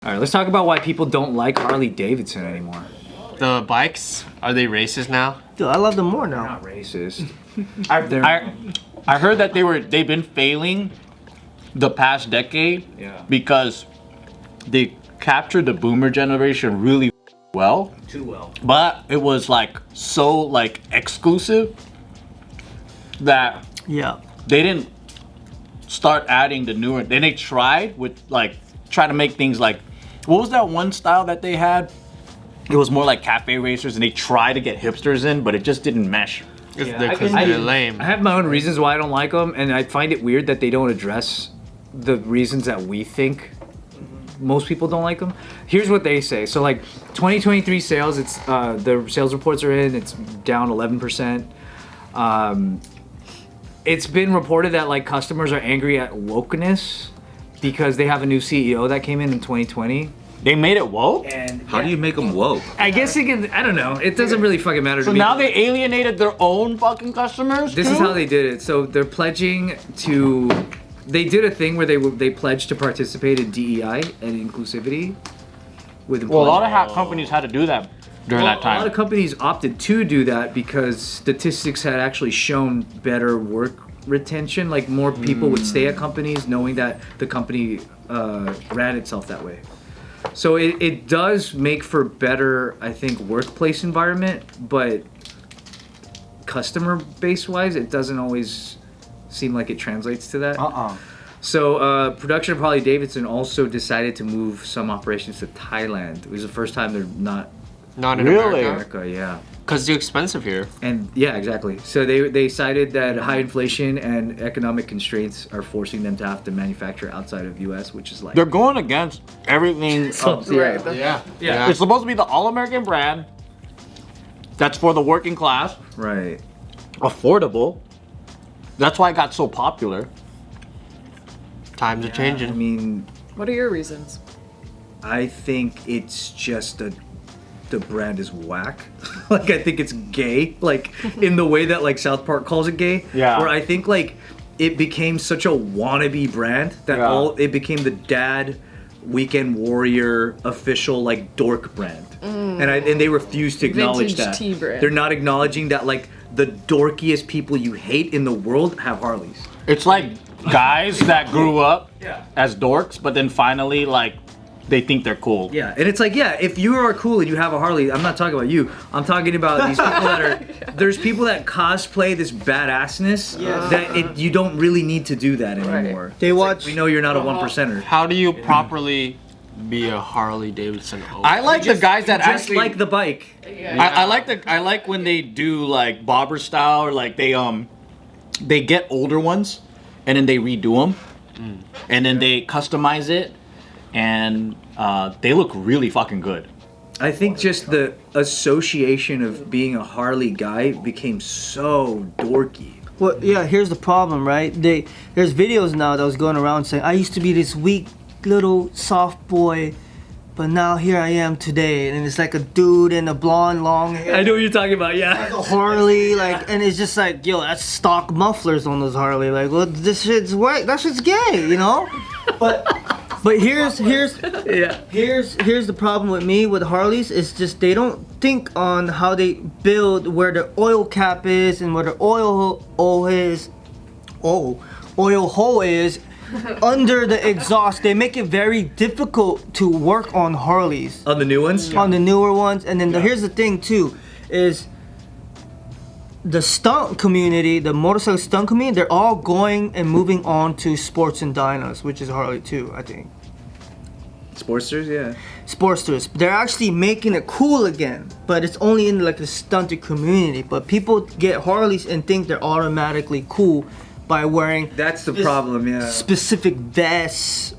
All right, let's talk about why people don't like Harley Davidson anymore. The bikes, are they racist now? Dude, I love them more They're now. not racist. I heard that they've been failing the past decade because they captured the boomer generation really well. Too well. But it was like so like exclusive that Yeah. they didn't start adding the newer. Then they tried with like try to make things like, what was that one style that they had? It was more like cafe racers, and they tried to get hipsters in, but it just didn't mesh. Because they're lame. I have my own reasons why I don't like them, and I find it weird that they don't address the reasons that we think most people don't like them. Here's what they say. So like 2023 sales, it's the sales reports are in. It's down 11%. It's been reported that like customers are angry at Wokeness because they have a new CEO that came in 2020. They made it woke? And How do you make them woke? I guess it can. I don't know. It doesn't really fucking matter to So me. now they alienated their own fucking customers? This is how they did it. So they're pledging to. They did a thing where they pledged to participate in DEI and inclusivity with employees. Well, a lot of hat companies had to do that during that A time. lot of companies opted to do that because statistics had actually shown better work retention. Like more people would stay at companies knowing that the company ran itself that way. So it does make for better, I think, workplace environment, but customer base wise, it doesn't always seem like it translates to that. So production of Harley Davidson also decided to move some operations to Thailand. It was the first time they're not Not in Really? America. yeah. Because it's expensive here. And yeah, exactly. So they cited that high inflation and economic constraints are forcing them to have to manufacture outside of US, which is like They're going against everything. Yeah. It's supposed to be the all-American brand. That's for the working class. right. Affordable. That's why it got so popular. Times are I changing. mean, What are your reasons? I think it's just the brand is whack. Like I think it's gay, like in the way that like South Park calls it gay. Yeah. Where I think like it became such a wannabe brand that it became the dad weekend warrior official like dork brand. And they refuse to acknowledge Vintage that. tea brand. They're not acknowledging that like the dorkiest people you hate in the world have Harleys. It's like guys that grew up as dorks, but then finally like they think they're cool. Yeah, and it's like, yeah, if you are cool and you have a Harley, I'm not talking about you. I'm talking about these people that are. There's people that cosplay this badassness that you don't really need to do that anymore. They watch. We know you're not a one percenter. How do you properly be a Harley Davidson owner? I like the guys that Just actually like the bike. I like when they do like bobber style, or like they get older ones and then they redo them and then they customize it and they look really fucking good. I think just the association of being a Harley guy became so dorky. Well, yeah. Here's the problem, right? There's videos now that was going around saying I used to be this weak little soft boy, but now here I am today, and it's like a dude in a blonde long hair. I know what you're talking about, yeah. A Harley, like, and it's just like, yo, that's stock mufflers on those Harley. Like, well, this shit's white. That shit's gay, you know. But here's the problem with me with Harleys is just they don't think on how they build where the oil cap is and where the oil hole is under the exhaust. They make it very difficult to work on Harleys. On the new ones? On the newer ones. And then here's the thing too, is the stunt community, the motorcycle stunt community, they're all going and moving on to sports and dynos, which is Harley too, I think. Sportsters, yeah. Sportsters. They're actually making it cool again, but it's only in like the stunted community. But people get Harleys and think they're automatically cool by wearing That's the problem, yeah. specific vests,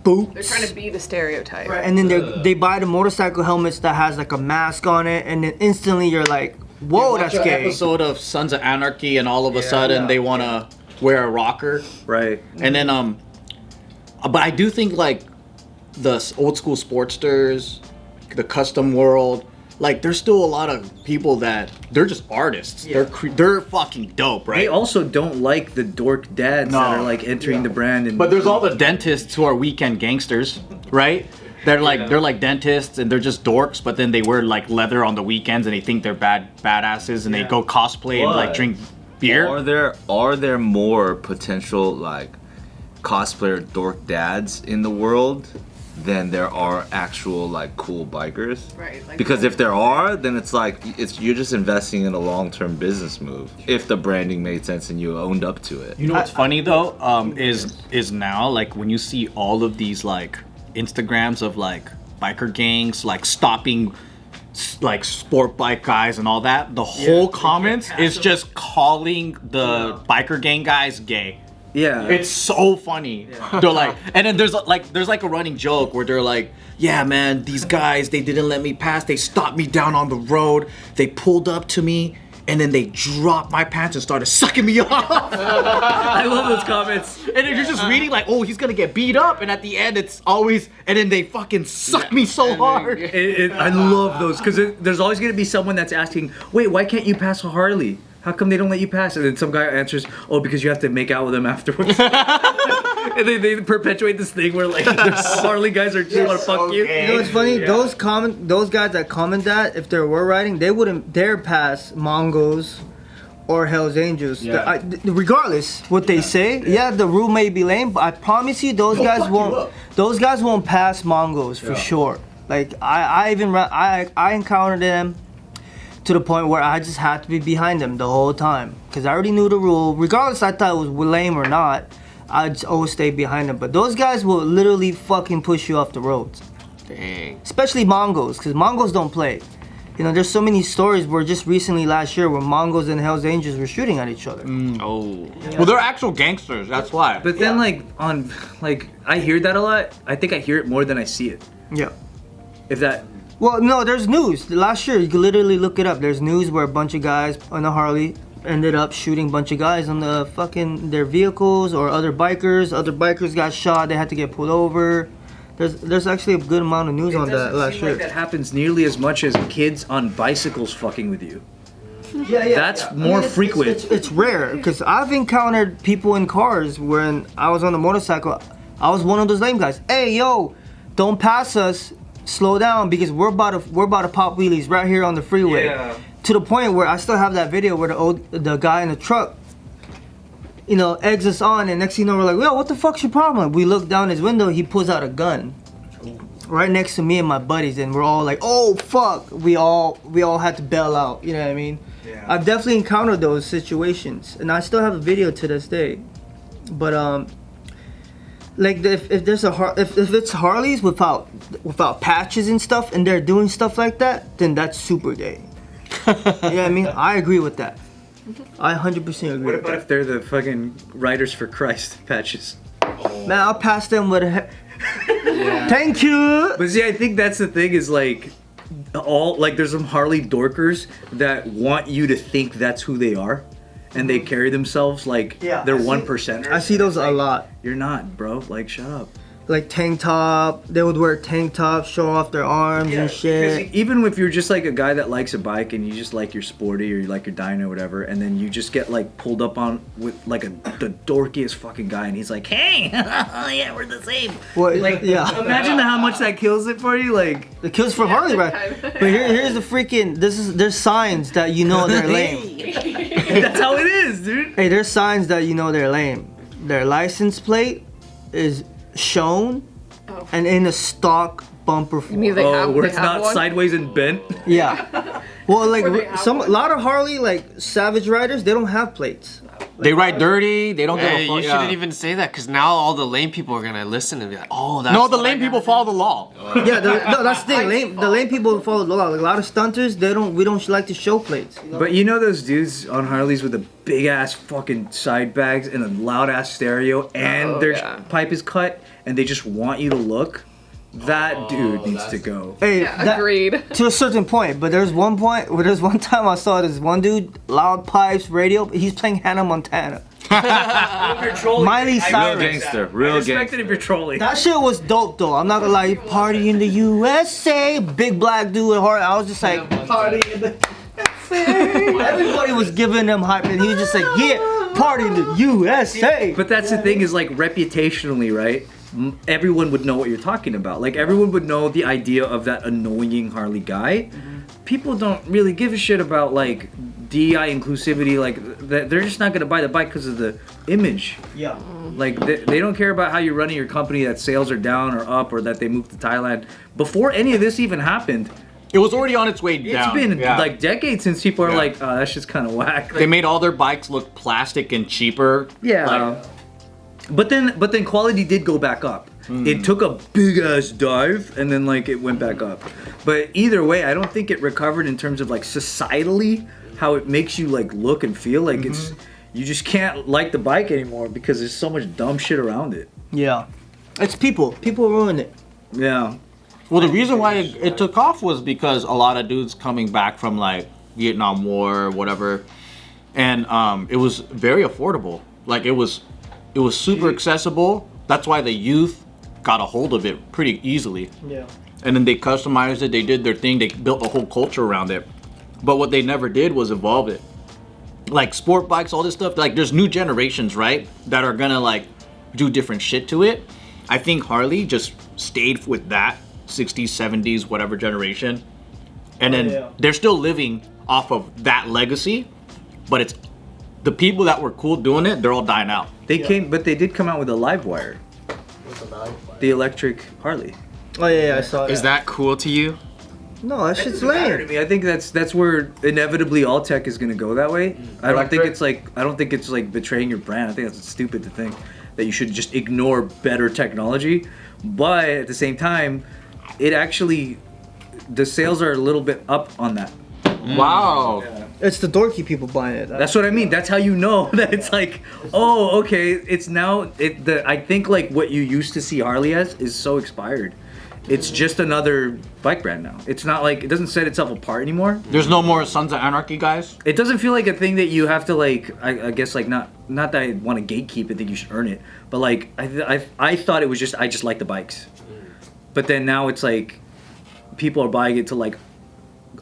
boots. They're trying to be the stereotype. And then they buy the motorcycle helmets that has like a mask on it, and then instantly you're like, whoa, that's Watch an gay. episode of Sons of Anarchy, and all of a sudden they want to wear a rocker, Right. and then but I do think like the old school Sportsters, the custom world, like there's still a lot of people that they're just artists. Yeah. They're fucking dope, right? They also don't like the dork dads that are like entering the brand. And But there's all the dentists who are weekend gangsters, right? They're like dentists and they're just dorks, but then they wear like leather on the weekends and they think they're badasses and they go cosplay and like drink beer. Are there more potential like cosplayer dork dads in the world than there are actual like cool bikers? Right. Like Because if there are, then it's like you're just investing in a long-term business move. If the branding made sense and you owned up to it. You know what's funny though? Is now like when you see all of these like Instagrams of like biker gangs like stopping like sport bike guys and all that, the whole comments is just calling the biker gang guys gay. Yeah. It's so funny. They're like, and then there's like a running joke where they're like, yeah, man, these guys, they didn't let me pass. They stopped me down on the road. They pulled up to me, and then they dropped my pants and started sucking me off. I love those comments. And then you're just reading like, oh, he's gonna get beat up, and at the end it's always, and then they fucking suck me so hard. I love those because there's always gonna be someone that's asking, wait, why can't you pass a Harley? How come they don't let you pass? And then some guy answers, oh, because you have to make out with them afterwards. And they perpetuate this thing where like there's Harley guys are just want to fuck you. You know what's funny? Those guys that comment that, if they were riding, they wouldn't dare pass Mongols or Hell's Angels. Yeah. Regardless what they say, yeah, the rule may be lame, but I promise you, those guys won't. Those guys won't pass Mongols for sure. Like I encountered them to the point where I just had to be behind them the whole time because I already knew the rule. Regardless, I thought it was lame or not, I'd always stay behind them. But those guys will literally fucking push you off the roads. Dang. Especially Mongols, because Mongols don't play. You know, there's so many stories where just recently last year where Mongols and Hell's Angels were shooting at each other. Oh. Well, they're actual gangsters. That's why. But then I hear that a lot. I think I hear it more than I see it. Yeah. If that. Well, no, there's news. Last year, you can literally look it up. There's news where a bunch of guys on a Harley ended up shooting a bunch of guys on their vehicles or other bikers. Other bikers got shot. They had to get pulled over. There's actually a good amount of news on that last year. Like that happens nearly as much as kids on bicycles fucking with you. Yeah. That's more frequent. It's rare because I've encountered people in cars when I was on a motorcycle. I was one of those lame guys. Hey, yo, don't pass us. Slow down because we're about to pop wheelies right here on the freeway. Yeah. To the point where I still have that video where the guy in the truck, you know, eggs us on, and next thing you know, we're like, yo, what the fuck's your problem? We look down his window, he pulls out a gun right next to me and my buddies, and we're all like, oh fuck, we all had to bail out. You know what I mean? Yeah. I've definitely encountered those situations, and I still have a video to this day. But like if it's Harleys without patches and stuff, and they're doing stuff like that, then that's super gay. You know what I mean? I agree with that. I 100% agree What with about that. if they're the fucking Riders for Christ patches? Man, I'll pass them with a thank you. But see, I think that's the thing is like there's some Harley dorkers that want you to think that's who they are, and they carry themselves like they're 1%ers. I see those a lot. You're not, bro. Like, shut up. Like tank top, they would wear tank tops, show off their arms and shit. Because even if you're just like a guy that likes a bike and you just like your sporty or you like your dyno or whatever, and then you just get like pulled up on with like the dorkiest fucking guy, and he's like, hey, yeah, we're the same. Well, Like, yeah, imagine how much that kills it for you. Like, it kills for Harley, right? But here's the freaking. There's signs that you know they're lame. that's how it is, dude. Hey, there's signs that you know they're lame. Their license plate is shown and in a stock bumper form. You mean they have, Where they it's have not one? sideways and bent. Yeah. Well, like Where they have a one? lot of Harley, like Savage riders, they don't have plates. They ride dirty. They don't Hey, give a you fuck. shouldn't even say that because now all the lame people are gonna listen and be like, oh, that's No, the what lame I people gotta follow the law. Yeah, no, that's the thing. The lame people follow the law. Like a lot of stunters, we don't like to show plates. But you know those dudes on Harleys with the big ass fucking side bags and a loud ass stereo, and their pipe is cut, and they just want you to look? That dude needs to go. Hey, Yeah, agreed. to a certain point, but there's one time I saw this one dude, loud pipes, radio, he's playing Hannah Montana. Miley Real Cyrus. gangster, real Respect gangster. it if you're trolling. That shit was dope though. I'm not gonna lie. Party in the USA, big black dude with heart. I was just like, party in the USA. Everybody was giving him hype, and he was just like, yeah, party in the USA. But that's the thing is like reputationally, right? everyone would know what you're talking about. Like everyone would know the idea of that annoying Harley guy. People don't really give a shit about like DEI inclusivity. Like they're just not gonna buy the bike because of the image. Yeah. Like they don't care about how you're running your company, that sales are down or up, or that they moved to Thailand. Before any of this even happened, It was already on its way down. it's been Yeah. like decades since people are Yeah. like, oh, that's just kind of whack. They made all their bikes look plastic and cheaper. Yeah. Like, but then quality did go back up. It took a big ass dive and then like it went back up. But either way, I don't think it recovered in terms of like societally how it makes you like look and feel. Like it's you just can't like the bike anymore because there's so much dumb shit around it. Yeah. It's people. People ruin it. Yeah. well, the reason why it took off was because a lot of dudes coming back from like Vietnam War or whatever, and it was very affordable. Like it was super accessible. That's why the youth got a hold of it pretty easily. Yeah. And then they customized it. They did their thing. They built a whole culture around it. But what they never did was evolve it. Like sport bikes, all this stuff. Like there's new generations, right, that are gonna like do different shit to it. I think Harley just stayed with that 60s, 70s, whatever generation, and then they're still living off of that legacy. But it's the people that were cool doing it. They're all dying out. They came, but they did come out with a live wire. The electric Harley. Oh yeah, I saw that. Is that cool to you? No, that shit's Doesn't matter to lame. me. I think that's where inevitably all tech is gonna go that way. I don't think it's like betraying your brand. I think that's stupid to think that you should just ignore better technology. But at the same time, it actually the sales are a little bit up on that. Wow. It's the dorky people buying it. That's what I mean. That's how you know that it's like, oh, okay. It's now I think like what you used to see Harley as is so expired. It's just another bike brand now. It's not like it doesn't set itself apart anymore. There's no more Sons of Anarchy guys. It doesn't feel like a thing that you have to like. I guess like not that I want to gatekeep and think you should earn it, but like I thought it was just I just like the bikes, but then now it's like people are buying it to like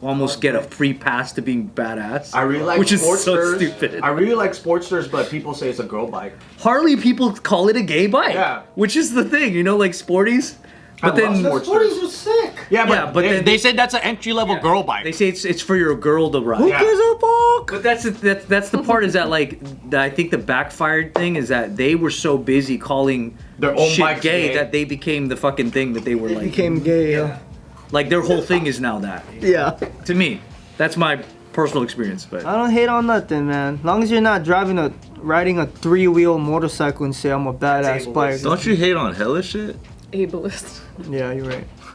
almost get a free pass to being badass. I really like which is so Sportsters. stupid. I really like Sportsters, but people say it's a girl bike. Harley people call it a gay bike. Yeah. Which is the thing, you know, like sporties. But I love then Sportsters. was sick. Yeah, but, Yeah, but then they said that's an entry level girl bike. they say it's for your girl to ride. Who Yeah. gives a fuck? But that's the part is that like I think the backfired thing is that they were so busy calling Their own shit bikes gay gay. that they became the fucking thing that they were like. Became gay. Yeah. Like their whole thing is now that. Yeah. To me, that's my personal experience. But I don't hate on nothing, man. As long as you're not riding a 3-wheel motorcycle and say I'm a badass bike. Don't you hate on hella shit? Ableist. Yeah, you're right.